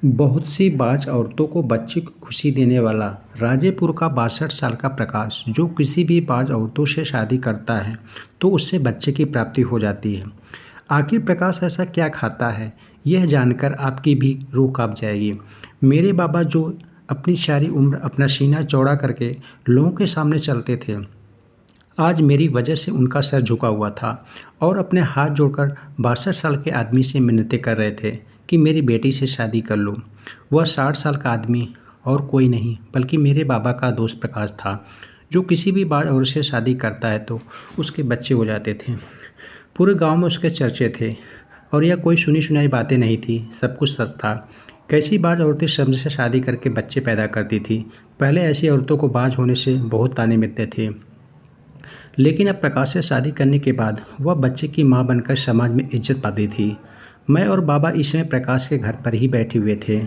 बहुत सी बाज औरतों को बच्चे को खुशी देने वाला राजेपुर का 62 साल का प्रकाश जो किसी भी बाज औरतों से शादी करता है तो उससे बच्चे की प्राप्ति हो जाती है। आखिर प्रकाश ऐसा क्या खाता है, यह जानकर आपकी भी रूह कांप जाएगी। मेरे बाबा जो अपनी सारी उम्र अपना सीना चौड़ा करके लोगों के सामने चलते थे, आज मेरी वजह से उनका सर झुका हुआ था और अपने हाथ जोड़कर 62 साल के आदमी से मिन्नतें कर रहे थे कि मेरी बेटी से शादी कर लो। वह 60 साल का आदमी और कोई नहीं बल्कि मेरे बाबा का दोस्त प्रकाश था, जो किसी भी बात औरत से शादी करता है तो उसके बच्चे हो जाते थे। पूरे गांव में उसके चर्चे थे और यह कोई सुनी सुनाई बातें नहीं थी, सब कुछ सच था। कैसी बाज औरतें शर्म से शादी करके बच्चे पैदा करती थी। पहले ऐसी औरतों को बाज होने से बहुत ताने मिलते थे, लेकिन अब प्रकाश से शादी करने के बाद वह बच्चे की मां बनकर समाज में इज्जत पाती थी। मैं और बाबा इस समय प्रकाश के घर पर ही बैठे हुए थे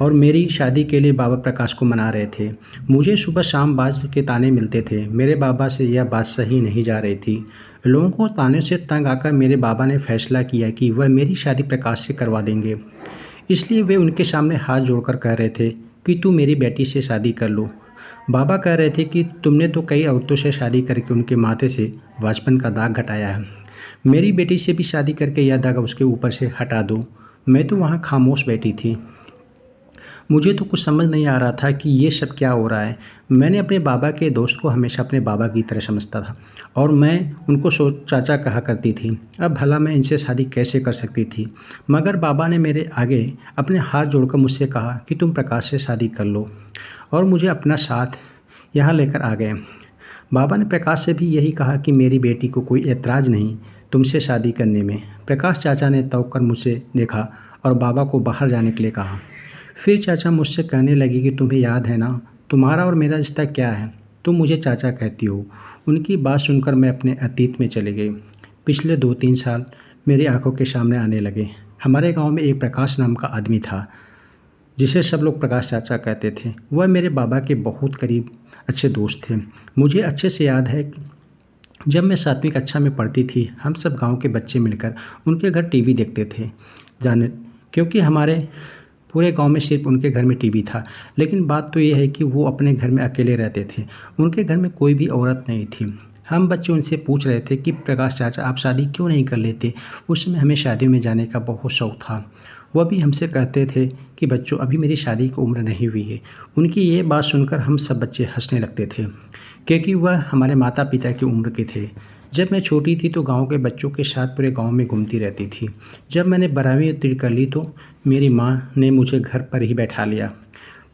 और मेरी शादी के लिए बाबा प्रकाश को मना रहे थे। मुझे सुबह शाम बाज के ताने मिलते थे। मेरे बाबा से यह बात सही नहीं जा रही थी। लोगों को ताने से तंग आकर मेरे बाबा ने फैसला किया कि वह मेरी शादी प्रकाश से करवा देंगे। इसलिए वे उनके सामने हाथ जोड़कर कह रहे थे कि तू मेरी बेटी से शादी कर लो। बाबा कह रहे थे कि तुमने तो कई औरतों से शादी करके उनके माथे से बाचपन का दाग घटाया है। मेरी बेटी से भी शादी करके यह दाग उसके ऊपर से हटा दो। मैं तो वहाँ खामोश बैठी थी। मुझे तो कुछ समझ नहीं आ रहा था कि ये सब क्या हो रहा है। मैंने अपने बाबा के दोस्त को हमेशा अपने बाबा की तरह समझता था और मैं उनको चाचा कहा करती थी। अब भला मैं इनसे शादी कैसे कर सकती थी, मगर बाबा ने मेरे आगे अपने हाथ जोड़कर मुझसे कहा कि तुम प्रकाश से शादी कर लो और मुझे अपना साथ यहाँ लेकर आ गए। बाबा ने प्रकाश से भी यही कहा कि मेरी बेटी को कोई ऐतराज़ नहीं तुमसे शादी करने में। प्रकाश चाचा ने तौक कर मुझसे देखा और बाबा को बाहर जाने के लिए कहा। फिर चाचा मुझसे कहने लगी कि तुम्हें याद है ना, तुम्हारा और मेरा रिश्ता क्या है। तुम मुझे चाचा कहती हो। उनकी बात सुनकर मैं अपने अतीत में चली गई। पिछले 2-3 साल मेरी आंखों के सामने आने लगे। हमारे गांव में एक प्रकाश नाम का आदमी था, जिसे सब लोग प्रकाश चाचा कहते थे। वह मेरे बाबा के बहुत करीब अच्छे दोस्त थे। मुझे अच्छे से याद है कि जब मैं 7वीं कक्षा में पढ़ती थी, हम सब गांव के बच्चे मिलकर उनके घर टीवी देखते थे। जाने क्योंकि हमारे पूरे गांव में सिर्फ उनके घर में टीवी था। लेकिन बात तो ये है कि वो अपने घर में अकेले रहते थे। उनके घर में कोई भी औरत नहीं थी। हम बच्चे उनसे पूछ रहे थे कि प्रकाश चाचा आप शादी क्यों नहीं कर लेते। उस समय हमें शादियों में जाने का बहुत शौक था। वह भी हमसे कहते थे कि बच्चों अभी मेरी शादी की उम्र नहीं हुई है। उनकी ये बात सुनकर हम सब बच्चे हंसने लगते थे, क्योंकि वह हमारे माता पिता की उम्र के थे। जब मैं छोटी थी तो गांव के बच्चों के साथ पूरे गांव में घूमती रहती थी। जब मैंने 12वीं उत्तीर्ण कर ली तो मेरी माँ ने मुझे घर पर ही बैठा लिया।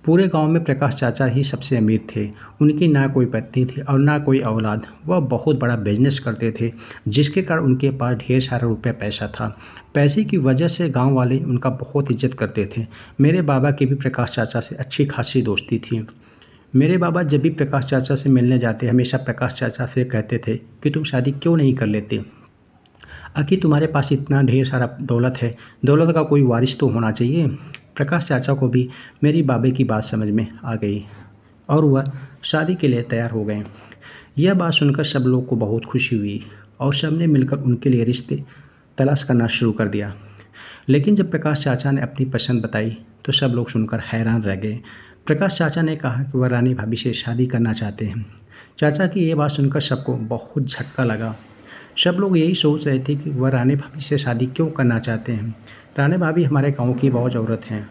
पूरे गांव में प्रकाश चाचा ही सबसे अमीर थे। उनकी ना कोई पत्नी थी और ना कोई औलाद। वह बहुत बड़ा बिजनेस करते थे, जिसके कारण उनके पास ढेर सारा रुपया पैसा था। पैसे की वजह से गांव वाले उनका बहुत इज्जत करते थे। मेरे बाबा की भी प्रकाश चाचा से अच्छी खासी दोस्ती थी। मेरे बाबा जब भी प्रकाश चाचा से मिलने जाते हमेशा प्रकाश चाचा से कहते थे कि तुम शादी क्यों नहीं कर लेते। आखिर तुम्हारे पास इतना ढेर सारा दौलत है, दौलत का कोई वारिस तो होना चाहिए। प्रकाश चाचा को भी मेरी बाबे की बात समझ में आ गई और वह शादी के लिए तैयार हो गए। यह बात सुनकर सब लोग को बहुत खुशी हुई और सब ने मिलकर उनके लिए रिश्ते तलाश करना शुरू कर दिया। लेकिन जब प्रकाश चाचा ने अपनी पसंद बताई तो सब लोग सुनकर हैरान रह गए। प्रकाश चाचा ने कहा कि वह रानी भाभी से शादी करना चाहते हैं। चाचा की ये बात सुनकर सबको बहुत झटका लगा। सब लोग यही सोच रहे थे कि वह रानी भाभी से शादी क्यों करना चाहते हैं। रानी भाभी हमारे गांव की बहुत औरत हैं।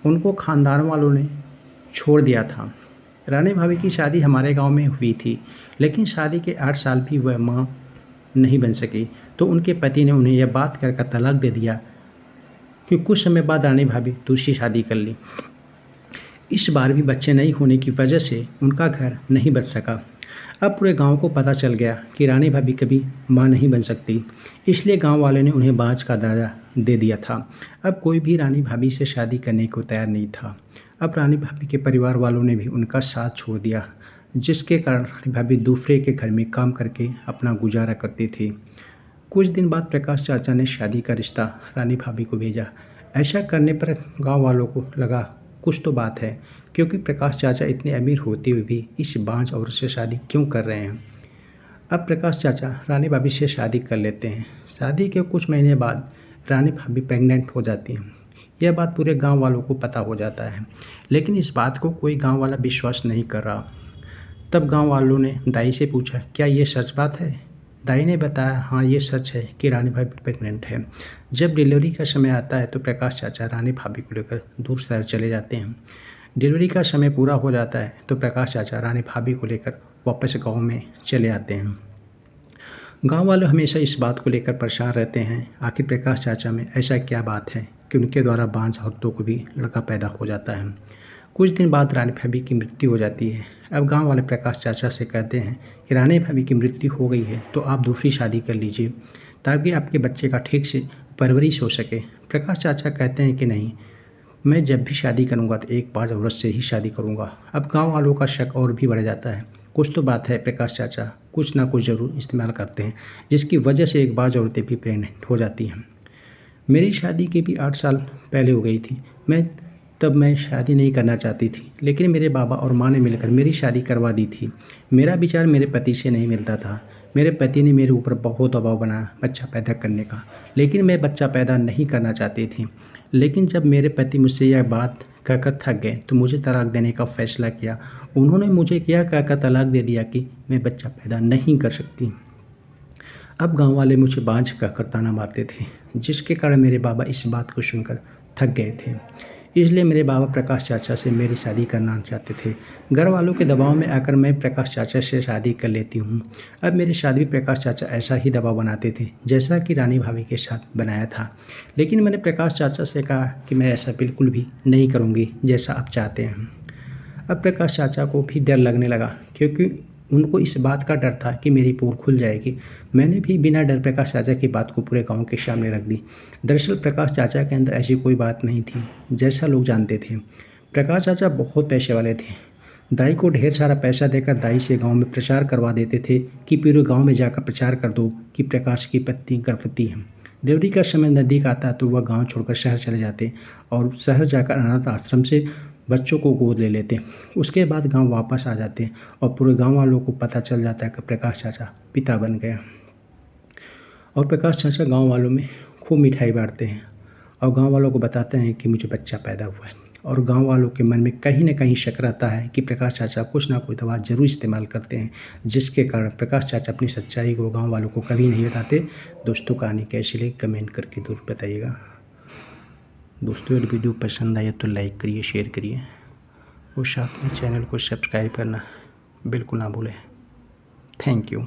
उनको खानदान वालों ने छोड़ दिया था। रानी भाभी की शादी हमारे गांव में हुई थी, लेकिन शादी के 8 साल भी वह मां नहीं बन सकी तो उनके पति ने उन्हें यह बात कहकर तलाक दे दिया कि कुछ समय बाद रानी भाभी दूसरी शादी कर ली। इस बार भी बच्चे नहीं होने की वजह से उनका घर नहीं बच सका। अब पूरे गांव को पता चल गया कि रानी भाभी कभी मां नहीं बन सकती, इसलिए गांव वालों ने उन्हें बाज का दर्जा दे दिया था। अब कोई भी रानी भाभी से शादी करने को तैयार नहीं था। अब रानी भाभी के परिवार वालों ने भी उनका साथ छोड़ दिया, जिसके कारण रानी भाभी दूसरे के घर में काम करके अपना गुजारा करती थी। कुछ दिन बाद प्रकाश चाचा ने शादी का रिश्ता रानी भाभी को भेजा। ऐसा करने पर गांव वालों को लगा कुछ तो बात है, क्योंकि प्रकाश चाचा इतने अमीर होते हुए भी इस बांझ औरत से शादी क्यों कर रहे हैं। अब प्रकाश चाचा रानी भाभी से शादी कर लेते हैं। शादी के कुछ महीने बाद रानी भाभी प्रेग्नेंट हो जाती हैं। यह बात पूरे गांव वालों को पता हो जाता है, लेकिन इस बात को कोई गांव वाला विश्वास नहीं कर रहा। तब गांव वालों ने दाई से पूछा, क्या ये सच बात है? दाई ने बताया, हाँ ये सच है कि रानी भाभी प्रेग्नेंट है। जब डिलीवरी का समय आता है तो प्रकाश चाचा रानी भाभी को लेकर दूर शहर चले जाते हैं। डिलीवरी का समय पूरा हो जाता है तो प्रकाश चाचा रानी भाभी को लेकर वापस गांव में चले आते हैं। गांव वाले हमेशा इस बात को लेकर परेशान रहते हैं, आखिर प्रकाश चाचा में ऐसा क्या बात है कि उनके द्वारा बांझ औरतों को भी लड़का पैदा हो जाता है। कुछ दिन बाद रानी भाभी की मृत्यु हो जाती है। अब गांव वाले प्रकाश चाचा से कहते हैं कि रानी भाभी की मृत्यु हो गई है तो आप दूसरी शादी कर लीजिए ताकि आपके बच्चे का ठीक से परवरिश हो सके। प्रकाश चाचा कहते हैं कि नहीं, मैं जब भी शादी करूंगा तो एक बाज औरत से ही शादी करूंगा। अब गांव वालों का शक और भी बढ़ जाता है। कुछ तो बात है, प्रकाश चाचा कुछ ना कुछ ज़रूर इस्तेमाल करते हैं जिसकी वजह से एक बाज औरतें भी प्रेग्नेंट हो जाती हैं। मेरी शादी के भी 8 साल पहले हो गई थी। तब मैं शादी नहीं करना चाहती थी, लेकिन मेरे बाबा और माँ ने मिलकर मेरी शादी करवा दी थी। मेरा विचार मेरे पति से नहीं मिलता था। मेरे पति ने मेरे ऊपर बहुत दबाव बनाया बच्चा पैदा करने का, लेकिन मैं बच्चा पैदा नहीं करना चाहती थी। लेकिन जब मेरे पति मुझसे यह बात कहकर थक गए तो मुझे तलाक देने का फैसला किया। उन्होंने मुझे क्या कहकर तलाक दे दिया कि मैं बच्चा पैदा नहीं कर सकती। अब गांव वाले मुझे बांझ कहकर ताना मारते थे, जिसके कारण मेरे बाबा इस बात को सुनकर थक गए थे। इसलिए मेरे बाबा प्रकाश चाचा से मेरी शादी करना चाहते थे। घर वालों के दबाव में आकर मैं प्रकाश चाचा से शादी कर लेती हूँ। अब मेरी शादी प्रकाश चाचा ऐसा ही दबाव बनाते थे जैसा कि रानी भाभी के साथ बनाया था, लेकिन मैंने प्रकाश चाचा से कहा कि मैं ऐसा बिल्कुल भी नहीं करूँगी जैसा आप चाहते हैं। अब प्रकाश चाचा को भी डर लगने लगा, क्योंकि उनको इस बात का डर था कि मेरी पोल खुल जाएगी। मैंने भी बिना डर प्रकाश चाचा की बात को पूरे गांव के सामने रख दी। दरअसल प्रकाश चाचा के अंदर ऐसी कोई बात नहीं थी जैसा लोग जानते थे। प्रकाश चाचा बहुत पैसे वाले थे। दाई को ढेर सारा पैसा देकर दाई से गांव में प्रचार करवा देते थे कि पूरे गांव में जाकर प्रचार कर दो कि प्रकाश की पत्नी गर्भवती है। डिलीवरी का समय नज़दीक आता तो वह गाँव छोड़कर शहर चले जाते और शहर जाकर अनाथ आश्रम से बच्चों को गोद ले लेते। उसके बाद गांव वापस आ जाते और पूरे गांव वालों को पता चल जाता है कि प्रकाश चाचा पिता बन गया। और प्रकाश चाचा गांव वालों में खूब मिठाई बांटते हैं और गांव वालों को बताते हैं कि मुझे बच्चा पैदा हुआ है। और गांव वालों के मन में कहीं ना कहीं शक रहता है कि प्रकाश चाचा कुछ ना कोई दवा जरूर इस्तेमाल करते हैं, जिसके कारण प्रकाश चाचा अपनी सच्चाई को गाँव वालों को कभी नहीं बताते। दोस्तों, कहानी कैसी लगी कमेंट करके जरूर बताइएगा। दोस्तों, यदि वीडियो पसंद आए तो लाइक करिए, शेयर करिए और साथ में चैनल को सब्सक्राइब करना बिल्कुल ना भूलें। Thank you.